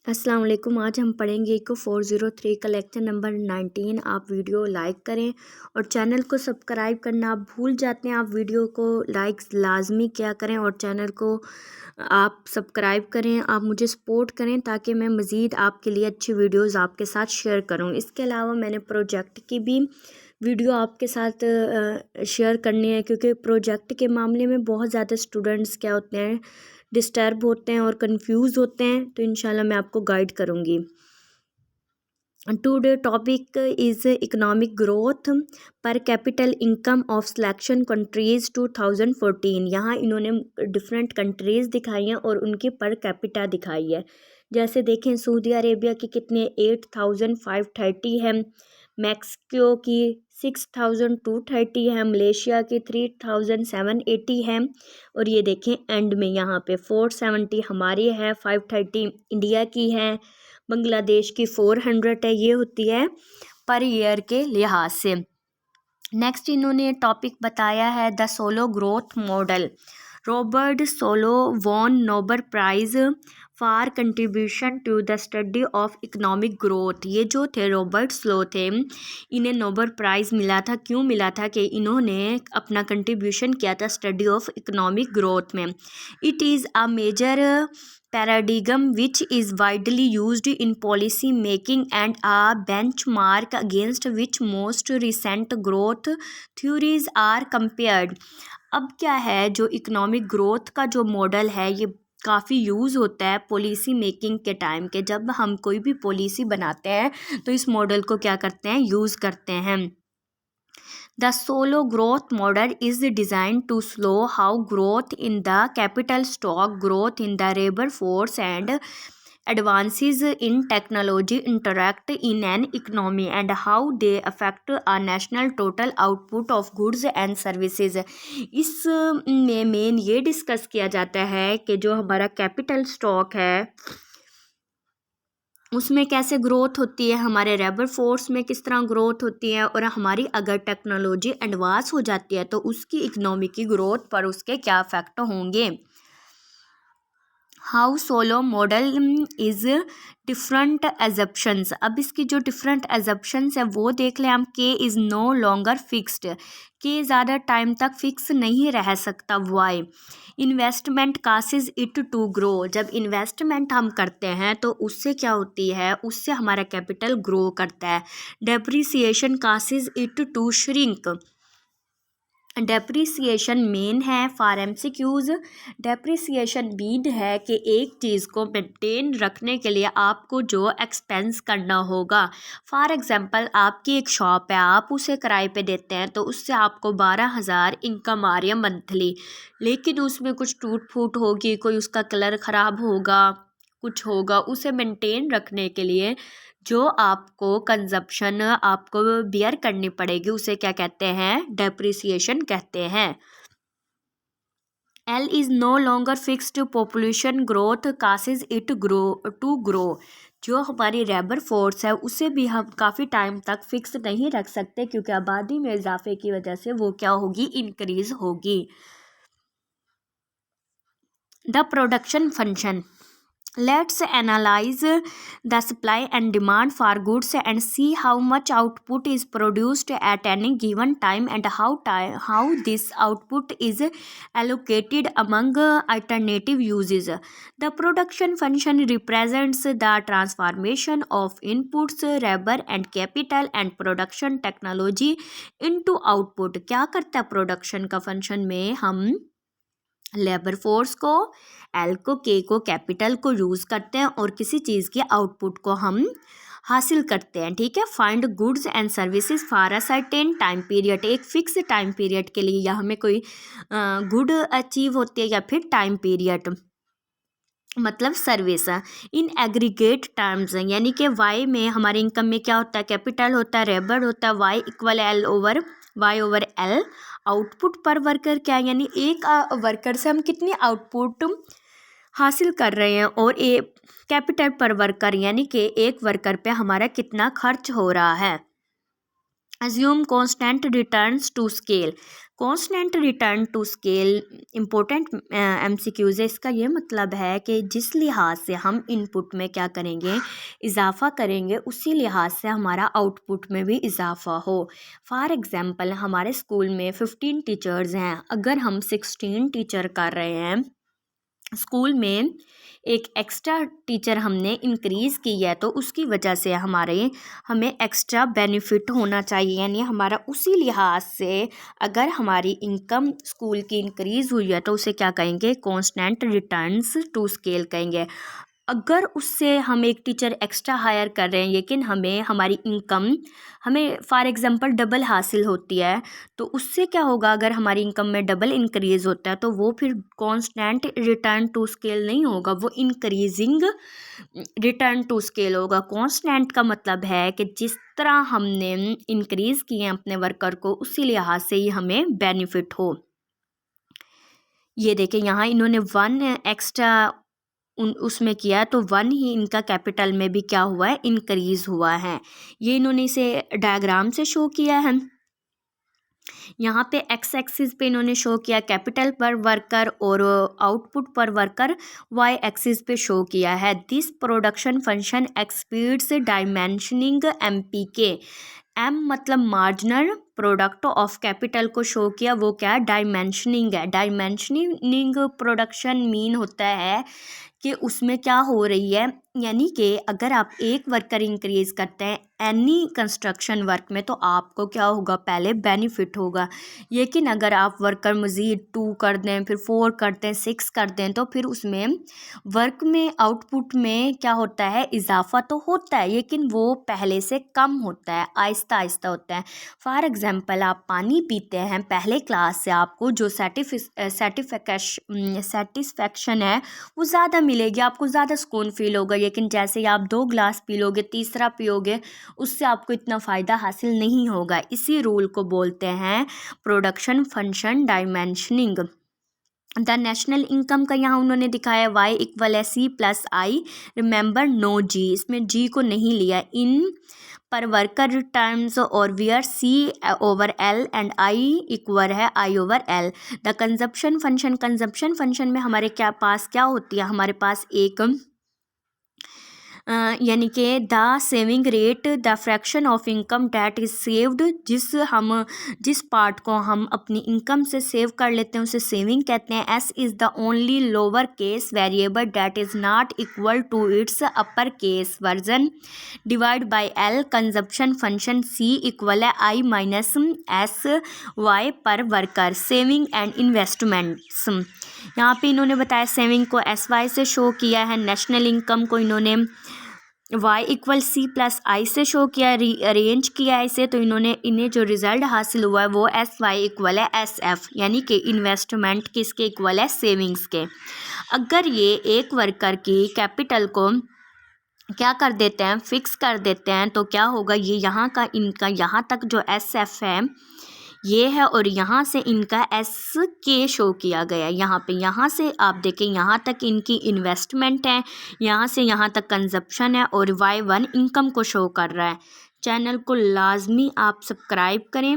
अस्सलाम वालेकुम। आज हम पढ़ेंगे इको 403 का लेक्चर नंबर 19। आप वीडियो लाइक करें और चैनल को सब्सक्राइब करना आप भूल जाते हैं। आप वीडियो को लाइक लाजमी क्या करें और चैनल को आप सब्सक्राइब करें। आप मुझे सपोर्ट करें ताकि मैं मज़ीद आपके लिए अच्छी वीडियोस आपके साथ शेयर करूं। इसके अलावा मैंने प्रोजेक्ट की भी वीडियो आपके साथ शेयर करनी है, क्योंकि प्रोजेक्ट के मामले में बहुत ज़्यादा स्टूडेंट्स क्या होते हैं, डिस्टर्ब होते हैं और कंफ्यूज होते हैं। तो इंशाल्लाह मैं आपको गाइड करूँगी। Today topic is economic growth per capital income of selection countries 2014। यहाँ इन्होंने डिफरेंट कंट्रीज़ दिखाई हैं और उनकी पर कैपिटा दिखाई है। जैसे देखें, सऊदी अरेबिया की कितने 8,530 है, मैक्सिको की 6,230 है, मलेशिया की 3,780 है, और ये देखें एंड में यहाँ पे 470 हमारी है, 530 इंडिया की है, बांग्लादेश की 400 है। ये होती है पर ईयर के लिहाज से। नेक्स्ट इन्होंने टॉपिक बताया है the Solow growth model. Robert Solow won Nobel prize for contribution to the study of economic growth. ये जो थे रॉबर्ट स्लो थे, इन्हें नोबेल प्राइज़ मिला था। क्यों मिला था? कि इन्होंने अपना कंट्रीब्यूशन किया था स्टडी ऑफ इकोनॉमिक ग्रोथ में। It is a major paradigm which is widely used in policy making and a benchmark against which most recent growth theories are compared। अब क्या है, जो इकोनॉमिक ग्रोथ का जो मॉडल है ये काफ़ी यूज़ होता है पॉलिसी मेकिंग के टाइम के। जब हम कोई भी पॉलिसी बनाते हैं तो इस मॉडल को क्या करते हैं, यूज़ करते हैं। The solo growth model is designed to slow how growth in the capital stock, growth in the labor force, and advances in technology interact in an economy and how they affect a national total output of goods and services। इस में main ये discuss किया जाता है कि जो हमारा capital stock है उसमें कैसे ग्रोथ होती है, हमारे लेबर फोर्स में किस तरह ग्रोथ होती है, और हमारी अगर टेक्नोलॉजी एडवांस हो जाती है तो उसकी इकोनॉमी की ग्रोथ पर उसके क्या इफेक्ट होंगे। How Solow model is different assumptions. अब इसकी जो डिफरेंट एजप्शंस है वो देख लें हम। के इज़ नो लॉन्गर फिक्स्ड, के ज़्यादा टाइम तक फिक्स नहीं रह सकता। Why investment causes it to grow. जब इन्वेस्टमेंट हम करते हैं तो उससे क्या होती है, उससे हमारा कैपिटल ग्रो करता है। Depreciation causes it to shrink. Depreciation main है फॉर एमसीक्यूज। डेप्रिसिएशन मीन है कि एक चीज़ को मेंटेन रखने के लिए आपको जो एक्सपेंस करना होगा। फॉर एग्जांपल आपकी एक शॉप है, आप उसे किराए पे देते हैं तो उससे आपको 12,000 इनकम आ रही है मंथली, लेकिन उसमें कुछ टूट फूट होगी, कोई उसका कलर ख़राब होगा, कुछ होगा, उसे मेंटेन रखने के लिए जो आपको कंजप्शन आपको बियर करनी पड़ेगी उसे क्या कहते हैं, डेप्रिसिएशन कहते हैं। L is no longer fixed population growth causes it grow to grow. जो हमारी लेबर फोर्स है उसे भी हम काफ़ी टाइम तक फिक्स नहीं रख सकते, क्योंकि आबादी में इजाफे की वजह से वो क्या होगी, इंक्रीज होगी। The production function. Let's analyze the supply and demand for goods and see how much output is produced at any given time and how this output is allocated among alternative uses। The production function represents the transformation of inputs, labor and capital and production technology into output। क्या करता है production का function में, हम labour force को, L को, के को, कैपिटल को यूज़ करते हैं और किसी चीज़ के आउटपुट को हम हासिल करते हैं। ठीक है। Find goods and services for a certain time period. एक फिक्स टाइम पीरियड के लिए या हमें कोई गुड अचीव होती है या फिर टाइम पीरियड मतलब सर्विस इन एग्रीगेट टर्म्स। यानी कि वाई में हमारी इनकम में क्या होता है, कैपिटल होता है, लेबर होता है, Y equal L over Y over L. Output पर वर्कर क्या है, यानी एक वर्कर से हम कितनी आउटपुट हासिल कर रहे हैं, और कैपिटल पर वर्कर यानी कि एक वर्कर पे हमारा कितना खर्च हो रहा है। assume constant returns to scale. Constant return to scale important MCQs है। इसका ये मतलब है कि जिस लिहाज से हम इनपुट में क्या करेंगे, इजाफा करेंगे, उसी लिहाज से हमारा आउटपुट में भी इजाफा हो। फॉर एग्ज़ाम्पल हमारे स्कूल में 15 टीचर्स हैं, अगर हम 16 टीचर कर रहे हैं, स्कूल में एक एक्स्ट्रा टीचर हमने इंक्रीज़ की है, तो उसकी वजह से हमें एक्स्ट्रा बेनिफिट होना चाहिए। यानी हमारा उसी लिहाज से अगर हमारी इनकम स्कूल की इंक्रीज़ हुई है तो उसे क्या कहेंगे, कांस्टेंट रिटर्न्स टू स्केल कहेंगे। अगर उससे हम एक टीचर एक्स्ट्रा हायर कर रहे हैं लेकिन हमारी इनकम फॉर एग्ज़ाम्पल डबल हासिल होती है, तो उससे क्या होगा, अगर हमारी इनकम में डबल इंक्रीज़ होता है तो वो फिर कांस्टेंट रिटर्न टू स्केल नहीं होगा, वो इंक्रीजिंग रिटर्न टू स्केल होगा। कांस्टेंट का मतलब है कि जिस तरह हमने इंक्रीज़ किए अपने वर्कर को, उसी लिहाज से ही हमें बेनिफिट हो। ये देखें यहाँ इन्होंने 1 एक्स्ट्रा उसमें किया तो 1 ही इनका कैपिटल में भी क्या हुआ है, इंक्रीज़ हुआ है। ये इन्होंने इसे डायग्राम से शो किया है। यहाँ पे एक्स एक्सिस पे इन्होंने शो किया कैपिटल पर वर्कर और आउटपुट पर वर्कर वाई एक्सिस पे शो किया है। This production function exhibits diminishing MPK। M मतलब मार्जिनल प्रोडक्ट ऑफ कैपिटल को शो किया, वो क्या, डायमेंशनिंग है। डायमेंशनिंग प्रोडक्शन मीन होता है कि उसमें क्या हो रही है, यानी कि अगर आप एक वर्कर इंक्रीज़ करते हैं एनी कंस्ट्रक्शन वर्क में, तो आपको क्या होगा, पहले बेनिफिट होगा। लेकिन अगर आप वर्कर मज़ीद 2 कर दें, फिर 4 करते हैं, 6 कर दें, तो फिर उसमें वर्क में आउटपुट में क्या होता है, इजाफा तो होता है लेकिन वो पहले से कम होता है, आहिस्ता आहिस्ता होता है। फॉर एग्ज़ाम्पल आप पानी पीते हैं, पहले क्लास से आपको जो सेटिस्फैक्शन है वो ज़्यादा मिलेगी, आपको ज़्यादा सुकून फील होगा। लेकिन जैसे ही आप 2 ग्लास पी लोगे, तीसरा पियोगे, उससे आपको इतना फ़ायदा हासिल नहीं होगा। इसी रूल को बोलते हैं production function dimensioning. The national income का यहाँ उन्होंने दिखाया y = C+I। रिमेंबर नो जी, इसमें जी को नहीं लिया। इन पर वर्कर टर्म्स और where C/L and I equal है I/L। द कंजप्शन फंक्शन में हमारे पास क्या होती है, हमारे पास एक यानी कि the saving rate, the fraction of income that is saved, जिस पार्ट को हम अपनी इनकम से सेव कर लेते हैं उसे सेविंग कहते हैं। S is the only lower case variable that is not equal to its upper case version divide by L। Consumption function C equal है I - SY per worker. Saving and investments, यहाँ पे इन्होंने बताया saving को SY से show किया है, national income को इन्होंने y = C+I से शो किया, अरेंज किया इसे, तो इन्हें जो रिज़ल्ट हासिल हुआ है वो SY इक्वल है SF, यानी कि इन्वेस्टमेंट किसके इक्वल है, सेविंग्स के। अगर ये एक वर्कर की कैपिटल को क्या कर देते हैं, फिक्स कर देते हैं, तो क्या होगा, ये यहाँ का इनका यहाँ तक जो SF है ये है, और यहाँ से इनका SK शो किया गया है। यहाँ से आप देखें, यहाँ तक इनकी इन्वेस्टमेंट है, यहाँ से यहाँ तक कंजप्शन है, और Y1 इनकम को शो कर रहा है। चैनल को लाजमी आप सब्सक्राइब करें।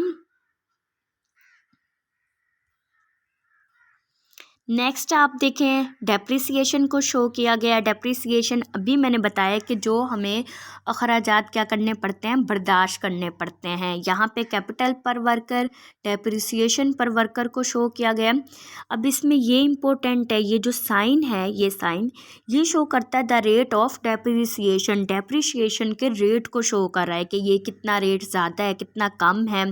नेक्स्ट आप देखें, डेप्रिसिएशन को शो किया गया। डेप्रिसिएशन अभी मैंने बताया कि जो हमें अखराजात क्या करने पड़ते हैं, बर्दाश्त करने पड़ते हैं। यहाँ पे कैपिटल पर वर्कर, डेप्रिसिएशन पर वर्कर को शो किया गया। अब इसमें ये इम्पोर्टेंट है, ये जो साइन है, ये साइन ये शो करता है the rate of depreciation. Depreciation के रेट को शो कर रहा है कि ये कितना रेट ज़्यादा है, कितना कम है।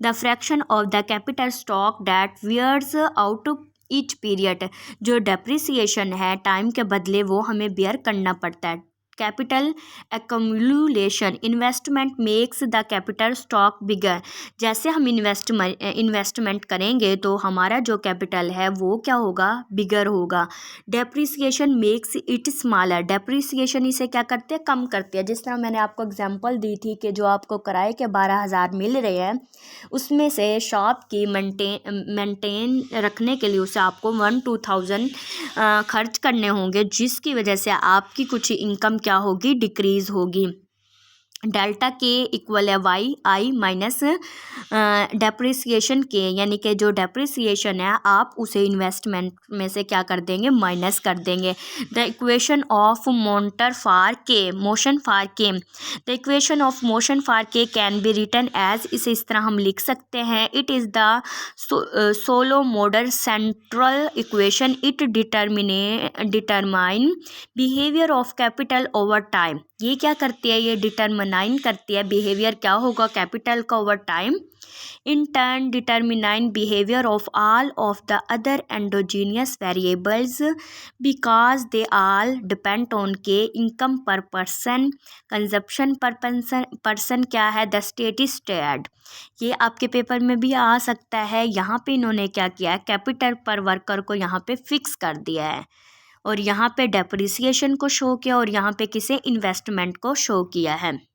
The fraction of the capital stock that wears out each period, जो डेप्रिसिएशन है टाइम के बदले वो हमें बेयर करना पड़ता है। Capital accumulation, investment makes the capital stock bigger. जैसे हम इन्वेस्टमेंट करेंगे तो हमारा जो कैपिटल है वो क्या होगा, बिगर होगा। Depreciation makes it smaller, depreciation इसे क्या करते हैं, कम करते हैं। जिस तरह मैंने आपको एग्जांपल दी थी कि जो आपको किराए के 12,000 मिल रहे हैं, उसमें से शॉप की मेंटेन रखने के लिए उसे आपको 1-2,000 खर्च करने होंगे, जिसकी वजह से आपकी कुछ इनकम क्या होगी, डिक्रीज़ होगी। डेल्टा के इक्वल है वाई आई माइनस डेप्रिसिएशन के, यानी कि जो डेप्रिसिएशन है आप उसे इन्वेस्टमेंट में से क्या कर देंगे, माइनस कर देंगे। The equation of motion for K the equation of motion for K can be written as, इसे इस तरह हम लिख सकते हैं, it is the Solow model central equation, it determine behaviour of capital over time. ये क्या करती है, ये डिटरमिनाइन करती है बिहेवियर क्या होगा कैपिटल का over time. In turn determine behaviour of all of the other endogenous variables because they all depend on K income per person, consumption per person क्या है, द स्टेडी स्टेट। ये आपके पेपर में भी आ सकता है। यहाँ पे इन्होंने क्या किया है, कैपिटल पर वर्कर को यहाँ पे फिक्स कर दिया है और यहाँ पे डेप्रिसिएशन को शो किया और यहाँ पे किसे, इन्वेस्टमेंट को शो किया है।